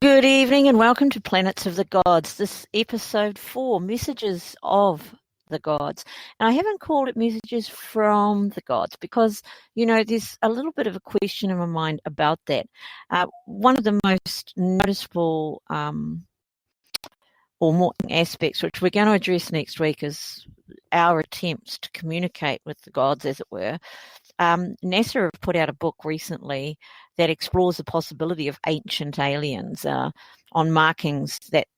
Good evening and welcome to Planets of the Gods. This episode 4, Messages of the Gods. And I haven't called it Messages from the Gods because, there's a little bit of a question in my mind about that. One of the most noticeable or more aspects, which we're going to address next week, is our attempts to communicate with the gods, as it were. NASA have put out a book recently that explores the possibility of ancient aliens on markings that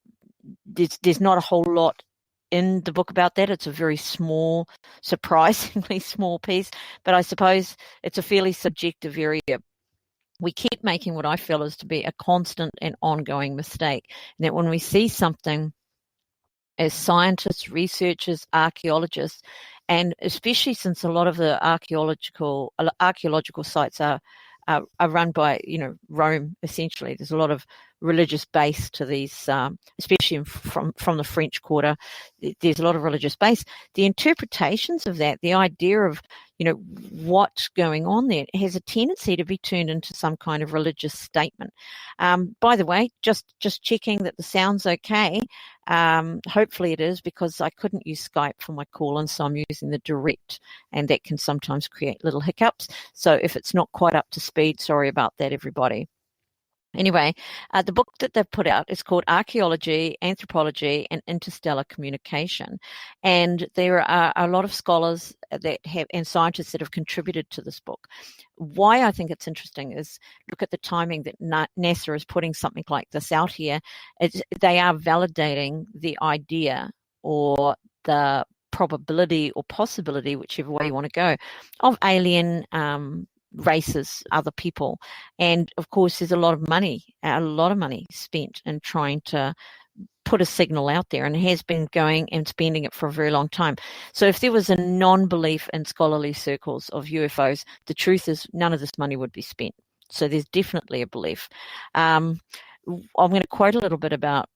there's not a whole lot in the book about that. It's a very small, surprisingly small piece, but I suppose it's a fairly subjective area. We keep making what I feel is to be a constant and ongoing mistake, and that when we see something as scientists, researchers, archaeologists, and especially since a lot of the archaeological sites are run by Rome, essentially. There's a lot of religious base to these, especially from the French Quarter. There's a lot of religious base. The interpretations of that, the idea of what's going on there, has a tendency to be turned into some kind of religious statement. By the way, just checking that the sound's okay. Hopefully it is, because I couldn't use Skype for my call, and so I'm using the direct, and that can sometimes create little hiccups. So if it's not quite up to speed, sorry about that, everybody. Anyway, the book that they've put out is called Archaeology, Anthropology, and Interstellar Communication. And there are a lot of scholars and scientists that have contributed to this book. Why I think it's interesting is look at the timing that NASA is putting something like this out here. They are validating the idea or the probability or possibility, whichever way you want to go, of alien races, other people. And of course there's a lot of money spent in trying to put a signal out there, and it has been going and spending it for a very long time. So if there was a non-belief in scholarly circles of UFOs, the truth is none of this money would be spent. So there's definitely a belief. I'm going to quote a little bit about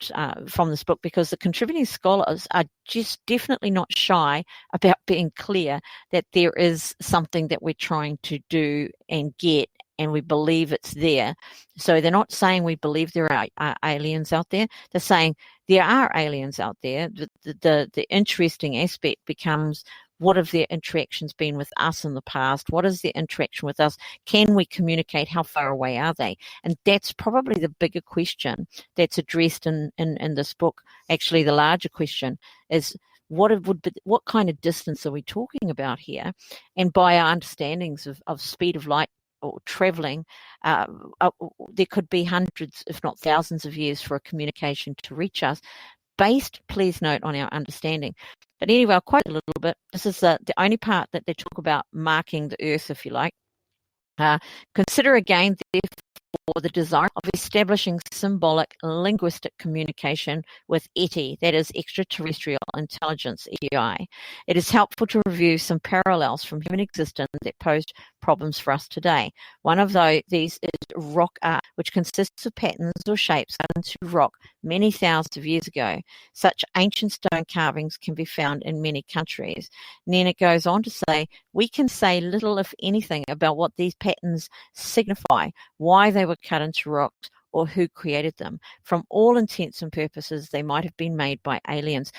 from this book, because the contributing scholars are just definitely not shy about being clear that there is something that we're trying to do and get, and we believe it's there. So they're not saying we believe there are aliens out there. They're saying there are aliens out there. The interesting aspect becomes, what have their interactions been with us in the past? What is their interaction with us? Can we communicate? How far away are they? And that's probably the bigger question that's addressed in this book. Actually, the larger question is, what kind of distance are we talking about here? And by our understandings of speed of light or traveling, there could be hundreds, if not thousands of years for a communication to reach us, based, please note, on our understanding. But anyway, I'll quote a little bit. This is the only part that they talk about marking the earth, if you like. Consider again, therefore, the desire of establishing symbolic linguistic communication with ETI, that is extraterrestrial intelligence, EI. It is helpful to review some parallels from human existence that posed problems for us today. One of these is rock art, which consists of patterns or shapes cut into rock many thousands of years ago. Such ancient stone carvings can be found in many countries. And then it goes on to say, we can say little, if anything, about what these patterns signify, why they were cut into rocks, or who created them. From all intents and purposes, they might have been made by aliens.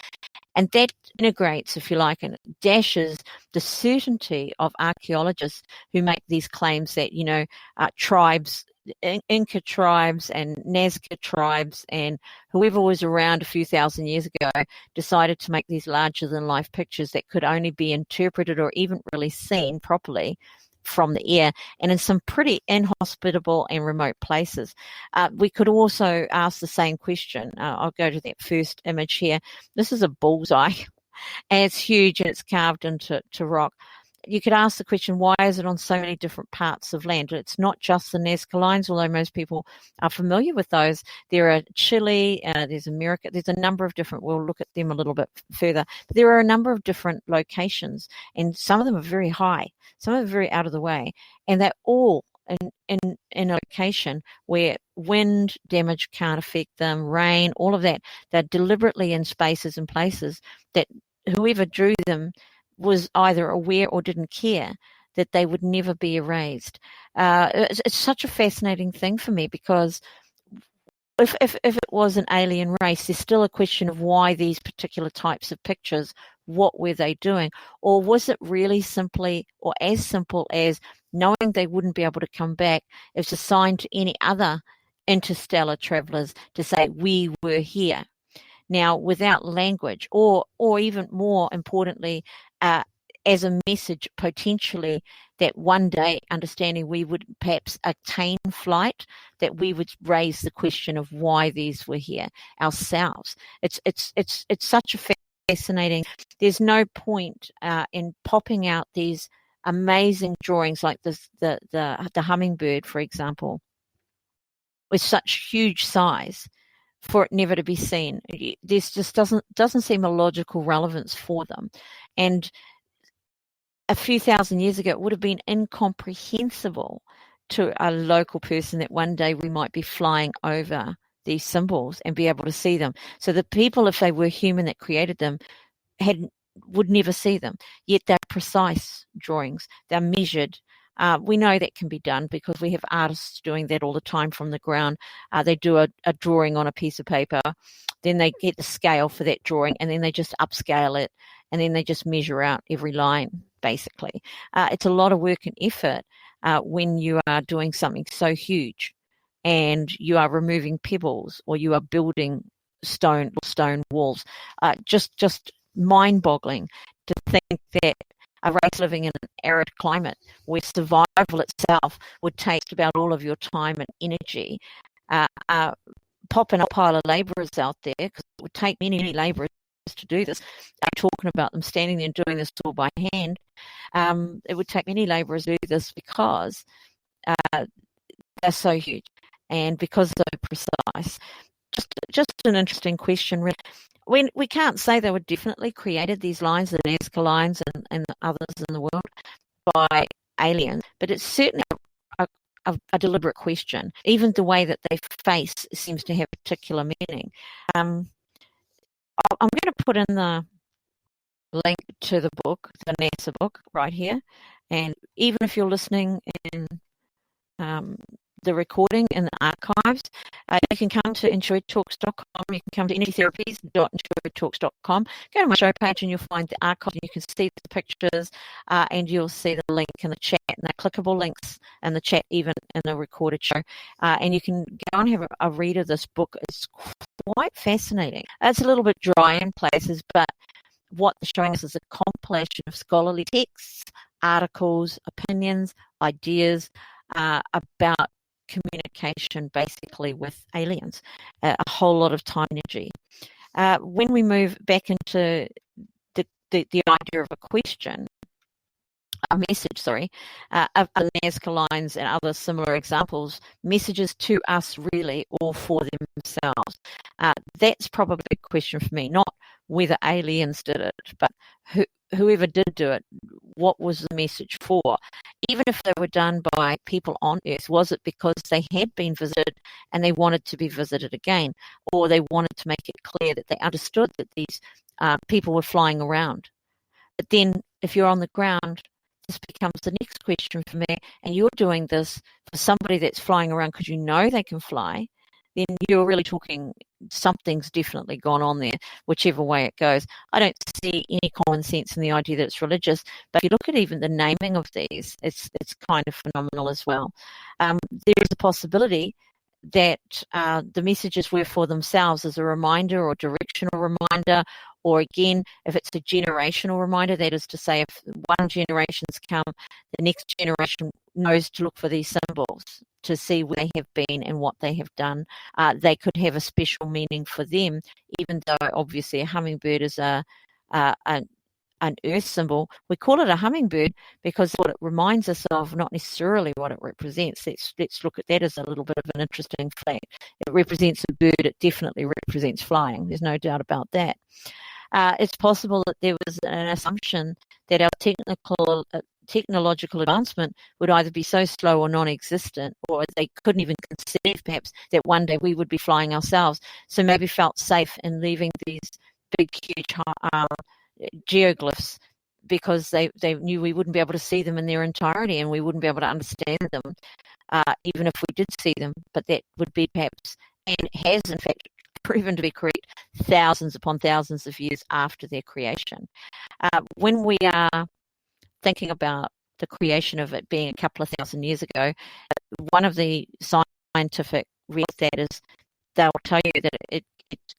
And that integrates, if you like, and dashes the certainty of archaeologists who make these claims that, tribes, Inca tribes and Nazca tribes and whoever was around a few thousand years ago decided to make these larger-than-life pictures that could only be interpreted or even really seen properly from the air, and in some pretty inhospitable and remote places. We could also ask the same question. I'll go to that first image here. This is a bullseye, and it's huge, and it's carved into rock. You could ask the question, why is it on so many different parts of land? It's not just the Nazca lines, although most people are familiar with those. There are Chile, there's America, there's a number of different, we'll look at them a little bit further, but there are a number of different locations, and some of them are very high, some of them are very out of the way, and they're all in a location where wind damage can't affect them, rain, all of that. They're deliberately in spaces and places that whoever drew them was either aware or didn't care that they would never be erased. It's such a fascinating thing for me, because if it was an alien race, there's still a question of why these particular types of pictures. What were they doing? Or was it really simply, or as simple as knowing they wouldn't be able to come back, it's a sign to any other interstellar travelers to say, we were here. Now, without language, or even more importantly, as a message potentially that one day, understanding we would perhaps attain flight, that we would raise the question of why these were here ourselves. It's such a fascinating. There's no point in popping out these amazing drawings like this, the hummingbird, for example, with such huge size, for it never to be seen. This just doesn't seem a logical relevance for them. And a few thousand years ago, it would have been incomprehensible to a local person that one day we might be flying over these symbols and be able to see them. So the people, if they were human that created them, would never see them. Yet they're precise drawings. They're measured. We know that can be done because we have artists doing that all the time from the ground. They do a drawing on a piece of paper, then they get the scale for that drawing, and then they just upscale it, and then they just measure out every line, basically. It's a lot of work and effort when you are doing something so huge and you are removing pebbles or you are building stone walls. Just mind-boggling to think that a race living in an arid climate where survival itself would take about all of your time and energy, popping a pile of labourers out there, because it would take many labourers to do this. I'm talking about them standing there and doing this all by hand. It would take many labourers to do this because they're so huge and because they're precise. Just an interesting question, really. We can't say they were definitely created, these lines, the Nazca lines and the others in the world, by aliens, but it's certainly a deliberate question. Even the way that they face seems to have particular meaning. I'm going to put in the link to the book, the NASA book, right here. And even if you're listening in the recording in the archives, you can come to intuitalks.com. You can come to energy-therapies.intuitalks.com. Go to my show page and you'll find the archive. You can see the pictures and you'll see the link in the chat, and they're clickable links in the chat, even in the recorded show. And you can go and have a read of this book. It's quite fascinating. It's a little bit dry in places, but what they're showing us is a compilation of scholarly texts, articles, opinions, ideas about communication basically with aliens, a whole lot of time and energy. When we move back into the idea of a question, a message, of Nazca lines and other similar examples, messages to us really or for themselves. That's probably a question for me, not whether aliens did it, but whoever did do it, what was the message for? Even if they were done by people on Earth, was it because they had been visited and they wanted to be visited again, or they wanted to make it clear that they understood that these people were flying around? But then if you're on the ground, this becomes the next question for me, and you're doing this for somebody that's flying around because you know they can fly, then you're really talking something's definitely gone on there, whichever way it goes. I don't see any common sense in the idea that it's religious, but if you look at even the naming of these, it's kind of phenomenal as well. There is a possibility that the messages were for themselves as a reminder or directional reminder, or again, if it's a generational reminder, that is to say, if one generation's come, the next generation knows to look for these symbols to see where they have been and what they have done. They could have a special meaning for them, even though obviously a hummingbird is an earth symbol. We call it a hummingbird because what it reminds us of, not necessarily what it represents. Let's look at that as a little bit of an interesting fact. It represents a bird. It definitely represents flying. There's no doubt about that. It's possible that there was an assumption that our technological advancement would either be so slow or non-existent, or they couldn't even conceive perhaps that one day we would be flying ourselves. So maybe felt safe in leaving these big, huge geoglyphs because they knew we wouldn't be able to see them in their entirety and we wouldn't be able to understand them, even if we did see them. But that would be perhaps and has in fact proven to be correct thousands upon thousands of years after their creation. When we are thinking about the creation of it being a couple of thousand years ago, one of the scientific reasons that is they'll tell you that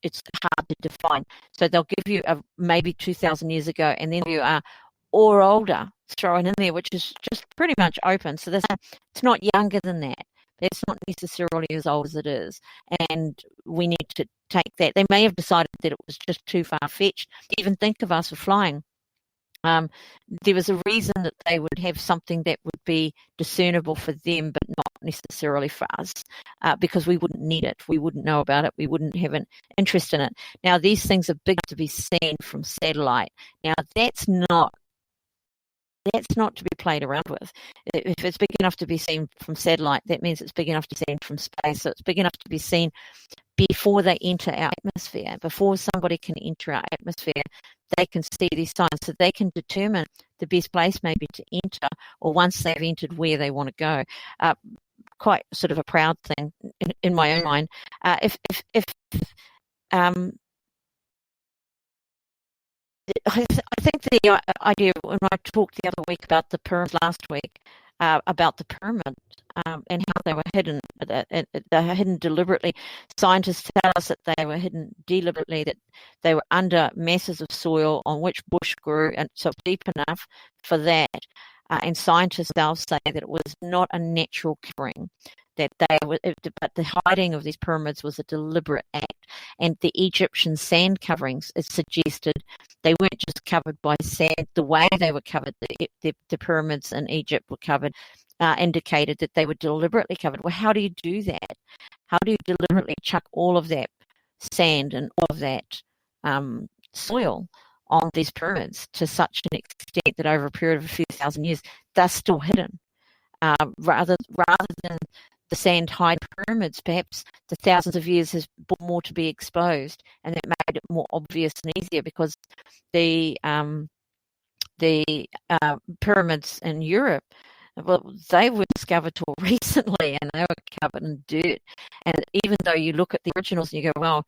it's hard to define. So they'll give you maybe 2,000 years ago, and then you are or older thrown in there, which is just pretty much open. So it's not younger than that. It's not necessarily as old as it is. And we need to take that. They may have decided that it was just too far-fetched. Even think of us with flying. There was a reason that they would have something that would be discernible for them, but not necessarily for us, because we wouldn't need it. We wouldn't know about it. We wouldn't have an interest in it. Now, these things are big enough to be seen from satellite. Now, that's not to be played around with. If it's big enough to be seen from satellite, that means it's big enough to be seen from space. So it's big enough to be seen before they enter our atmosphere. Before somebody can enter our atmosphere, they can see these signs, so they can determine the best place maybe to enter, or once they've entered, where they want to go. Quite sort of a proud thing in my own mind. I think the idea, when I talked the other week about the pyramids last week, about the pyramids and how they were hidden, they were hidden deliberately. Scientists tell us that they were hidden deliberately, that they were under masses of soil on which bush grew, and so deep enough for that. And scientists themselves say that it was not a natural covering, that but the hiding of these pyramids was a deliberate act. And the Egyptian sand coverings, it suggested they weren't just covered by sand. The way they were covered, the pyramids in Egypt were covered, indicated that they were deliberately covered. Well, how do you do that? How do you deliberately chuck all of that sand and all of that soil on these pyramids to such an extent that over a period of a few thousand years, they're still hidden? Rather than the sand hide pyramids, perhaps the thousands of years has brought more to be exposed, and that made it more obvious and easier, because the pyramids in Europe, well, they were discovered till recently, and they were covered in dirt. And even though you look at the originals and you go, well,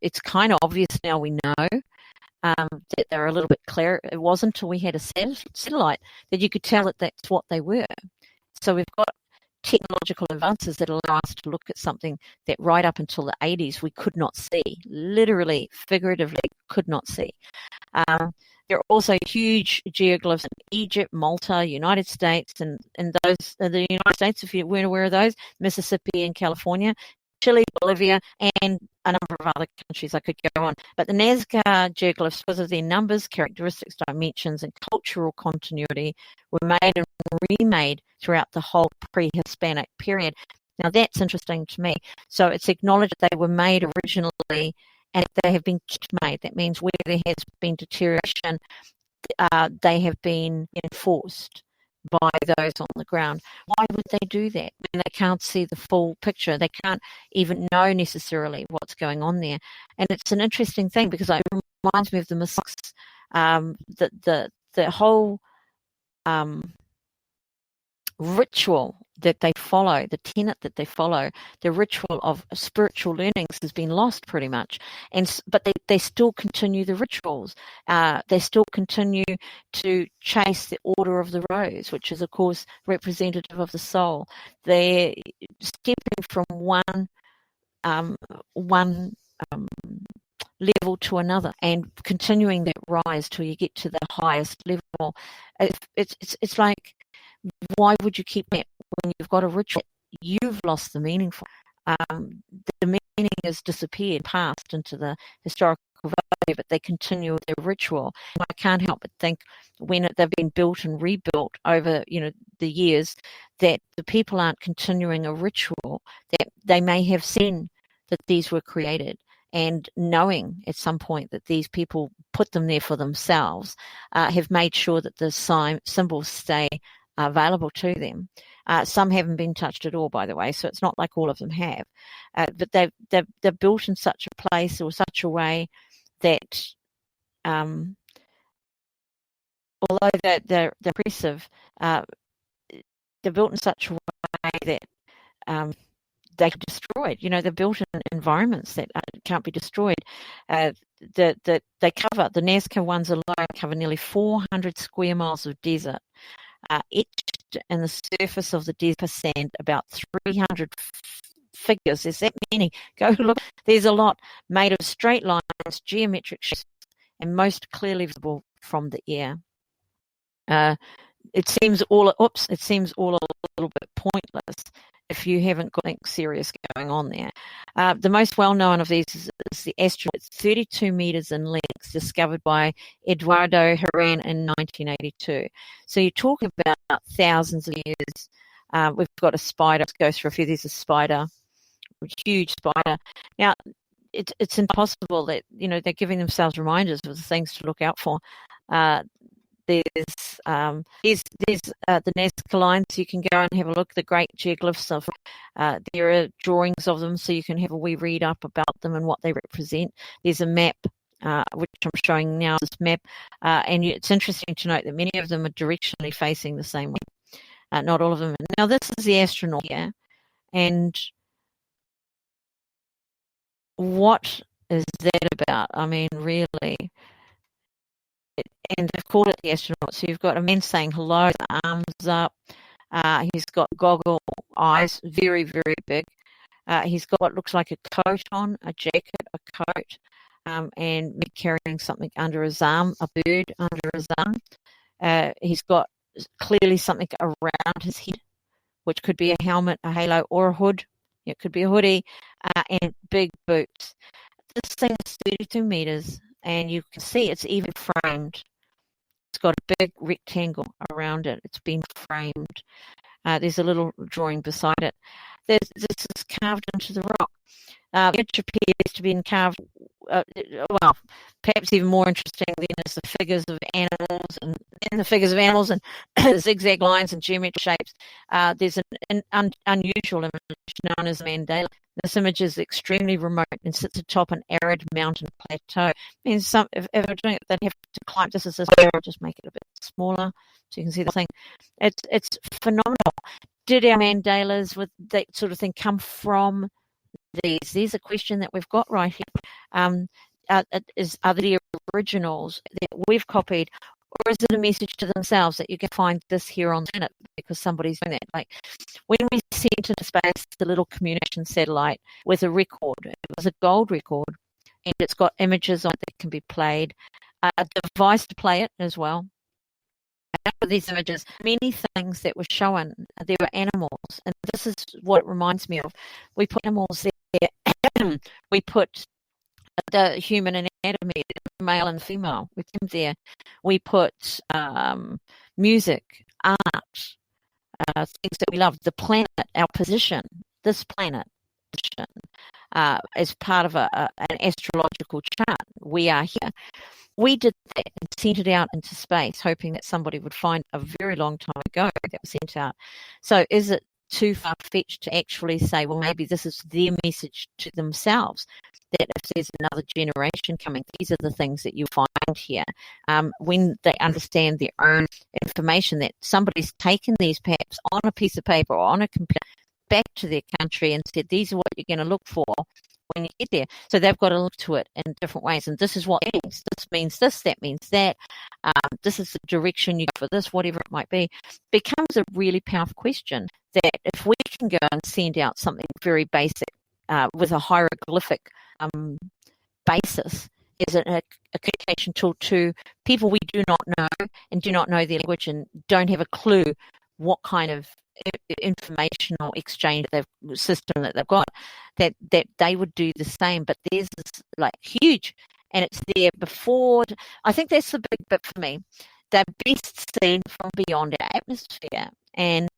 it's kind of obvious now, we know that they're a little bit clearer. It wasn't until we had a satellite that you could tell that that's what they were. So we've got technological advances that allow us to look at something that right up until the 80s we could not see, literally, figuratively could not see. There are also huge geoglyphs in Egypt, Malta, United States, and those the United States, if you weren't aware of those, Mississippi and California, Chile, Bolivia, and a number of other countries. I could go on. But the Nazca geoglyphs, because of their numbers, characteristics, dimensions, and cultural continuity, were made and remade throughout the whole pre-Hispanic period. Now, that's interesting to me. So it's acknowledged that they were made originally and they have been made. That means where there has been deterioration, they have been enforced by those on the ground. Why would they do that when they can't see the full picture? They can't even know necessarily what's going on there. And it's an interesting thing, because it reminds me of the mythics, the whole ritual that they follow, the tenet that they follow, the ritual of spiritual learnings has been lost pretty much. But they still continue the rituals. They still continue to chase the order of the rose, which is, of course, representative of the soul. They're stepping from one level to another and continuing that rise till you get to the highest level. It's like, why would you keep that when you've got a ritual? You've lost the meaning for it. The meaning has disappeared, passed into the historical value, but they continue with their ritual. And I can't help but think, when they've been built and rebuilt over the years, that the people aren't continuing a ritual, that they may have seen that these were created, and knowing at some point that these people put them there for themselves, have made sure that the symbols stay available to them. Some haven't been touched at all, by the way, so it's not like all of them have. But they're built in such a place or such a way that, although they're impressive, they're built in such a way that they can be destroyed. They're built in environments that can't be destroyed. That they cover, the Nazca ones alone cover nearly 400 square miles of desert. Etched in the surface of the desert sand, about 300 figures. There's that many. Go look. There's a lot made of straight lines, geometric shapes, and most clearly visible from the air. It seems all a little bit pointless if you haven't got anything serious going on there. The most well-known of these is the asteroid, 32 meters in length, discovered by Eduardo Herrán in 1982. So you're talking about thousands of years. We've got a spider. Let's go through a few. There's a spider, a huge spider. Now, it's impossible that, they're giving themselves reminders of the things to look out for. There's the Nazca lines. You can go and have a look. The great geoglyphs of there are drawings of them, so you can have a wee read up about them and what they represent. There's a map, which I'm showing now. This map, and it's interesting to note that many of them are directionally facing the same way. Not all of them. Now, this is the astronaut here, and what is that about? I mean, really. And they've called it the astronaut. So you've got a man saying hello, arms up. He's got goggle eyes, very, very big. He's got what looks like a coat on, a jacket, a coat, and carrying something under his arm, a bird under his arm. He's got clearly something around his head, which could be a helmet, a halo, or a hood. It could be a hoodie, and big boots. This thing is 32 meters. And you can see it's even framed. It's got a big rectangle around it. It's been framed. There's a little drawing beside it. This is carved into the rock. It appears to be carved, perhaps even more interesting than is the figures of animals and zigzag lines and geometric shapes. There's an unusual image known as Mandela. This image is extremely remote and sits atop an arid mountain plateau. It means if they're doing it, they'd have to climb. This is where I'll just make it a bit smaller so you can see the thing. It's phenomenal. Did our Mandalas with that sort of thing come from these? There's a question that we've got right here. Are the originals that we've copied, or is it a message to themselves that you can find this here on the planet because somebody's doing that? Like when we sent into space the little communication satellite with a record, it was a gold record, and it's got images on it that can be played, a device to play it as well. After these images, many things that were shown, there were animals, and this is what it reminds me of. We put animals there. We put the human anatomy, male and female, with them there. We put music, art, things that we love, the planet, our position, this planet, as part of an astrological chart. We are here. We did that and sent it out into space, hoping that somebody would find a very long time ago that was sent out. So is it too far-fetched to actually say, well, maybe this is their message to themselves, that if there's another generation coming, these are the things that you find here. When they understand their own information, that somebody's taken these perhaps on a piece of paper or on a computer back to their country and said, these are what you're going to look for when you get there. So they've got to look to it in different ways. And this is what it means. This means this, that means that. This is the direction you go for this, whatever it might be. Becomes a really powerful question that if we can go and send out something very basic with a hieroglyphic basis as a communication tool to people we do not know and do not know their language and don't have a clue what kind of informational exchange system that they've got, that they would do the same. But theirs is like huge, and it's there before. I think that's the big bit for me. They're best seen from beyond our atmosphere, and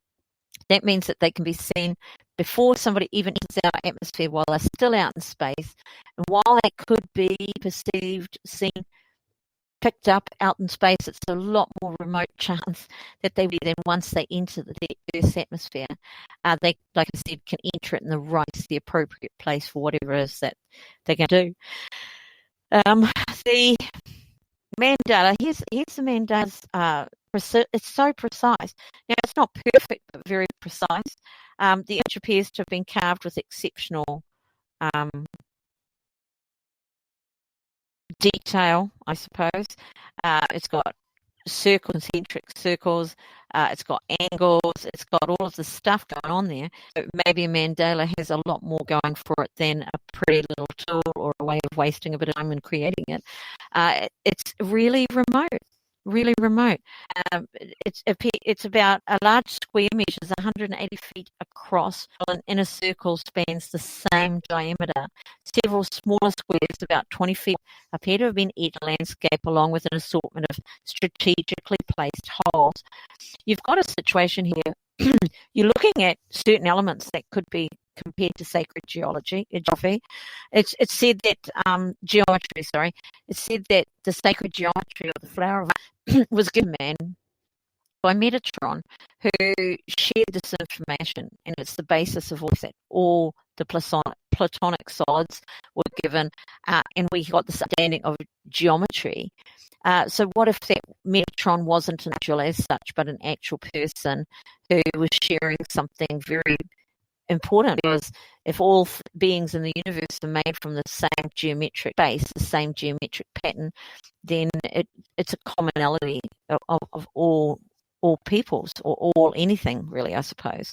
that means that they can be seen before somebody even enters our atmosphere while they're still out in space. And while that could be perceived, seen, picked up out in space, it's a lot more remote chance that they will then, once they enter the Earth's atmosphere, they, like I said, can enter it in the appropriate place for whatever it is that they're going to do. The mandala, here's the mandala's it's so precise. Now, it's not perfect, but very precise. The image appears to have been carved with exceptional detail, I suppose. It's got concentric circles, it's got angles, it's got all of the stuff going on there. So maybe Mandela has a lot more going for it than a pretty little tool or a way of wasting a bit of time in creating it. It's really remote. Really remote. It's about a large square measures 180 feet across, while an inner circle spans the same diameter. Several smaller squares, about 20 feet, appear to have been etched landscape along with an assortment of strategically placed holes. You've got a situation here. You're looking at certain elements that could be compared to sacred geography. It's said that geometry. Sorry, it's said that the sacred geometry of the flower was given man by Metatron, who shared this information, and it's the basis of all that. All the Platonic solids were given, and we got this understanding of geometry. So what if that Metatron wasn't an angel as such, but an actual person who was sharing something very important? Because if all beings in the universe are made from the same geometric base, the same geometric pattern, then it's a commonality of all peoples, or all anything really, I suppose.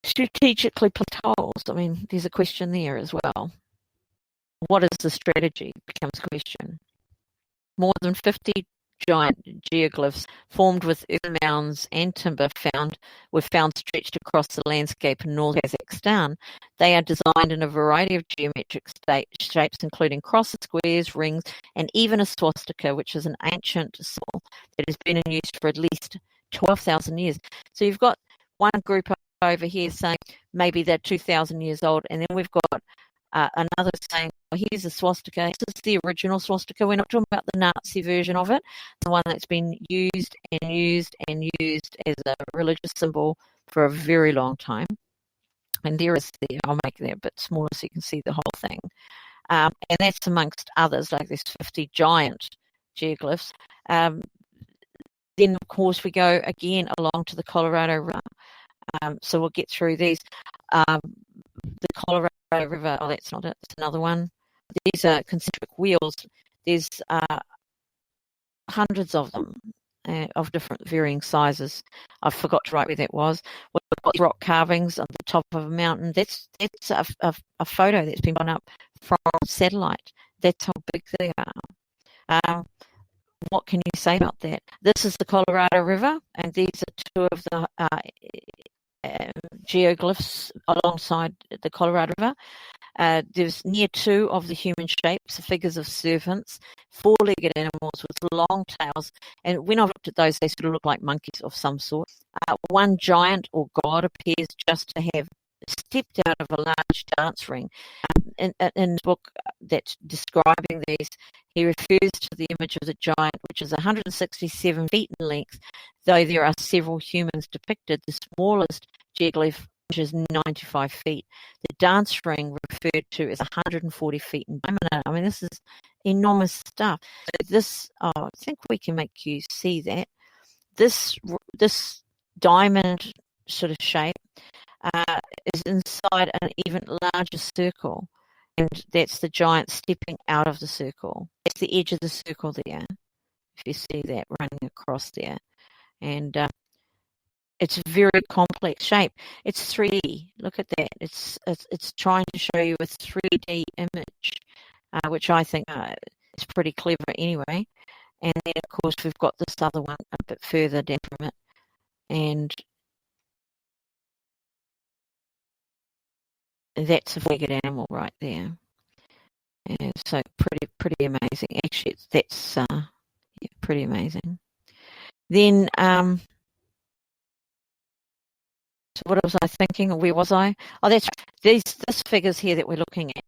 Strategically placed holes, I mean, there's a question there as well. What is the strategy becomes a question. More than 50 giant geoglyphs formed with earth mounds and timber were found stretched across the landscape in northern Kazakhstan. They are designed in a variety of geometric shapes, including crosses, squares, rings, and even a swastika, which is an ancient symbol that has been in use for at least 12,000 years. So you've got one group over here saying maybe they're 2,000 years old, and then we've got another saying, well, here's a swastika. This is the original swastika. We're not talking about the Nazi version of it, the one that's been used and used and used as a religious symbol for a very long time. And there is there. I'll make it a bit smaller so you can see the whole thing. And that's amongst others, like there's 50 giant geoglyphs. Then, of course, we go again along to the Colorado River. So we'll get through these. The Colorado River, oh, that's not it, it's another one. These are concentric wheels. There's hundreds of them, of different varying sizes. I forgot to write where that was. We've got rock carvings on the top of a mountain. That's a photo that's been put up from satellite. That's how big they are. What can you say about that? This is the Colorado River, and these are two of the geoglyphs alongside the Colorado River. There's near two of the human shapes, figures of serpents, four-legged animals with long tails, and when I've looked at those, they sort of look like monkeys of some sort. One giant or god appears just to have stepped out of a large dance ring. In the book that's describing these, he refers to the image of the giant, which is 167 feet in length, though there are several humans depicted. The smallest geoglyph is 95 feet. The dance ring referred to is 140 feet in diameter. I mean, this is enormous stuff. So this, I think we can make you see that. This diamond sort of shape is inside an even larger circle, and that's the giant stepping out of the circle. That's the edge of the circle there, if you see that running across there. And it's a very complex shape. It's 3D. Look at that. It's trying to show you a 3D image, which I think is pretty clever anyway. And then, of course, we've got this other one a bit further down from it. And that's a four-legged animal right there. And so pretty amazing. Actually, that's pretty amazing. Then, so what was I thinking, or where was I? Oh, that's right. This figures here that we're looking at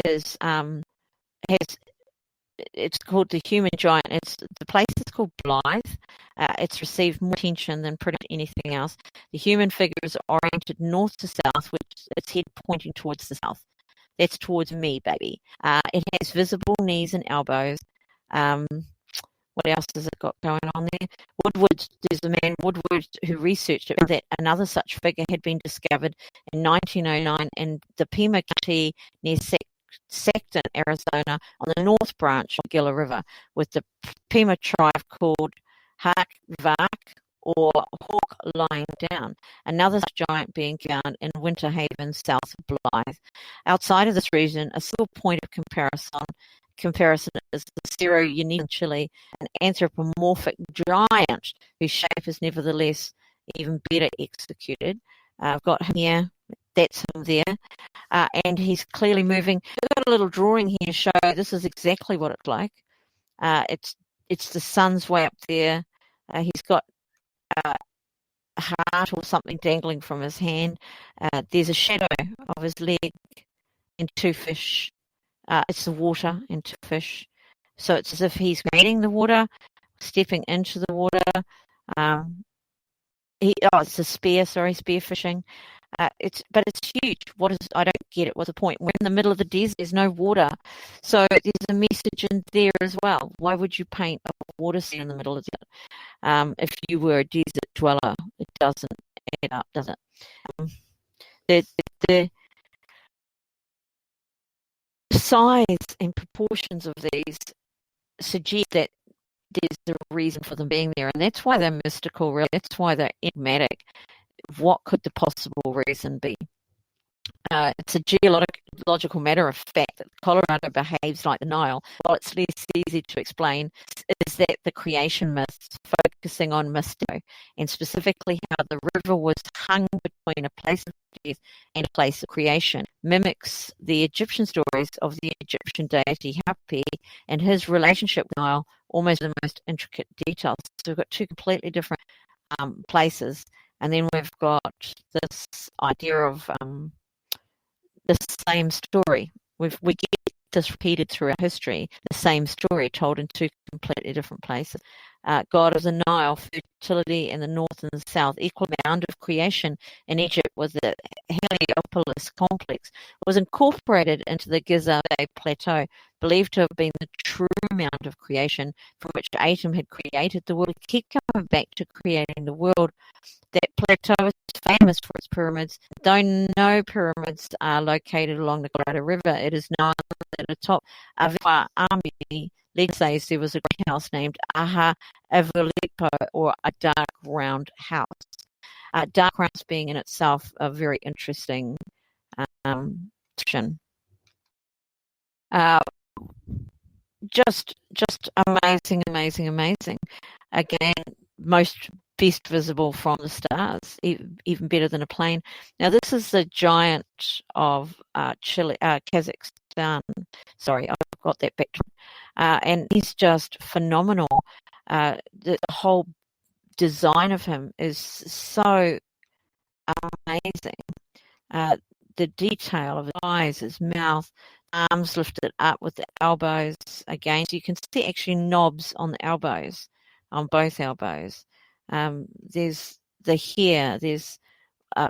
is it's called the human giant. The place is called Blythe. It's received more attention than pretty much anything else. The human figure is oriented north to south, with its head pointing towards the south. That's towards me, baby. It has visible knees and elbows. What else has it got going on there? Woodward, there's a man, Woodward, who researched it, that another such figure had been discovered in 1909 in the Pima County near Sackton, Arizona, on the North Branch of Gila River, with the Pima tribe called Hark-Vark, or hawk lying down. Another giant being found in Winter Haven, south of Blythe. Outside of this region, a single point of comparison is the Cerro Union Chile, an anthropomorphic giant whose shape is nevertheless even better executed. I've got him here. That's him there. And he's clearly moving. I've got a little drawing here to show this is exactly what it's like. It's the sun's way up there. He's got a heart or something dangling from his hand. There's a shadow of his leg and two fish. It's the water and two fish. So it's as if he's creating the water, stepping into the water. It's a spear fishing. But it's huge. I don't get it. What's the point? We're in the middle of the desert. There's no water. So there's a message in there as well. Why would you paint a water scene in the middle of the desert? If you were a desert dweller, it doesn't add up, does it? The size and proportions of these suggest that there's a reason for them being there, and that's why they're mystical, really. That's why they're enigmatic. What could the possible reason be? It's a geological matter of fact that Colorado behaves like the Nile. While it's less easy to explain, is that the creation myths, focusing on mystico, and specifically how the river was hung between a place of death and a place of creation, mimics the Egyptian stories of the Egyptian deity Hapi and his relationship with Nile, almost the most intricate details. So we've got two completely different places. And then we've got this idea of the same story. We get this repeated throughout history, the same story told in two completely different places. God of the Nile, fertility in the north and the south, equal mound of creation in Egypt was the Heliopolis complex, was incorporated into the Giza Plateau, believed to have been the true mound of creation from which Atum had created the world. Keep coming back to creating the world. That plateau is famous for its pyramids. Though no pyramids are located along the Colorado River, it is known that atop Aviwa Army, legend says there was a great house named Aha Avilipo, or a dark round house. Dark rounds being in itself a very interesting description. Just amazing. Again, best visible from the stars, even better than a plane. Now, this is the giant of Kazakhstan. Sorry, I've got that back. And he's just phenomenal. The whole design of him is so amazing. The detail of his eyes, his mouth, arms lifted up with the elbows again. So you can see actually knobs on the elbows, on both elbows. There's the hair, there's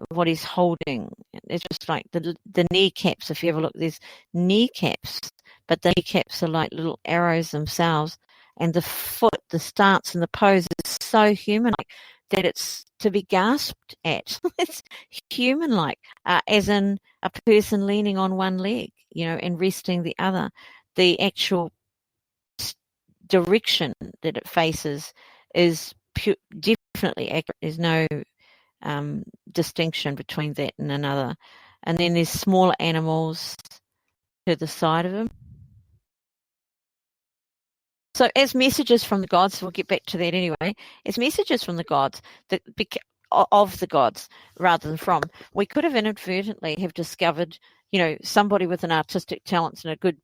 what he's holding. It's just like the kneecaps. If you ever look, there's kneecaps, but the kneecaps are like little arrows themselves. And the foot, the stance and the pose is so human-like that it's to be gasped at. It's human-like, as in a person leaning on one leg, and resting the other. The actual direction that it faces is definitely accurate. There's no distinction between that and another. And then there's smaller animals to the side of him. So as messages from the gods, we'll get back to that anyway, as messages from the gods, of the gods rather than from, we could have inadvertently have discovered, somebody with an artistic talent and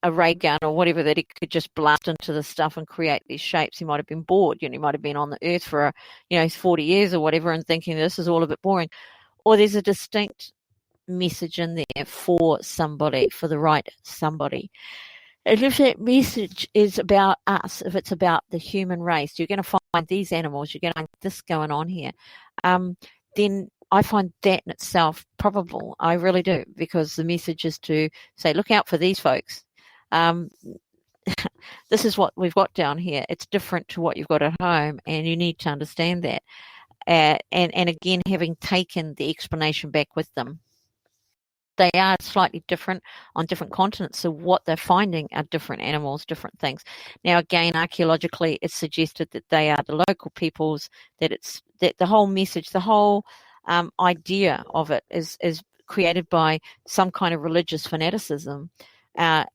a ray gun or whatever, that he could just blast into the stuff and create these shapes. He might have been bored. He might have been on the earth for 40 years or whatever and thinking this is all a bit boring. Or there's a distinct message in there for somebody, for the right somebody. And if that message is about us, if it's about the human race, you're going to find these animals, you're going to find this going on here, then I find that in itself probable. I really do, because the message is to say, look out for these folks. this is what we've got down here. It's different to what you've got at home, and you need to understand that. And again, having taken the explanation back with them, they are slightly different on different continents. So what they're finding are different animals, different things. Now, again, archaeologically, it's suggested that they are the local peoples, that the whole message, the whole idea of it is created by some kind of religious fanaticism,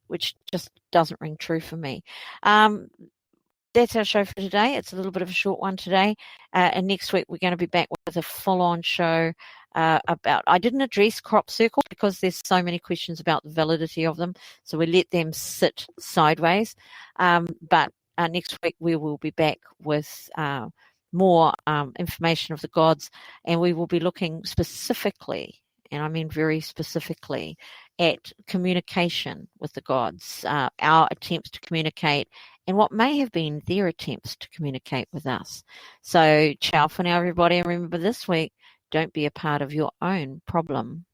which just doesn't ring true for me. That's our show for today. It's a little bit of a short one today. And next week, we're going to be back with a full-on show about... I didn't address crop circles because there's so many questions about the validity of them. So we let them sit sideways. But next week, we will be back with more information of the gods. And we will be looking specifically, and I mean very specifically, at communication with the gods, our attempts to communicate, and what may have been their attempts to communicate with us. So ciao for now, everybody. And remember this week, don't be a part of your own problem.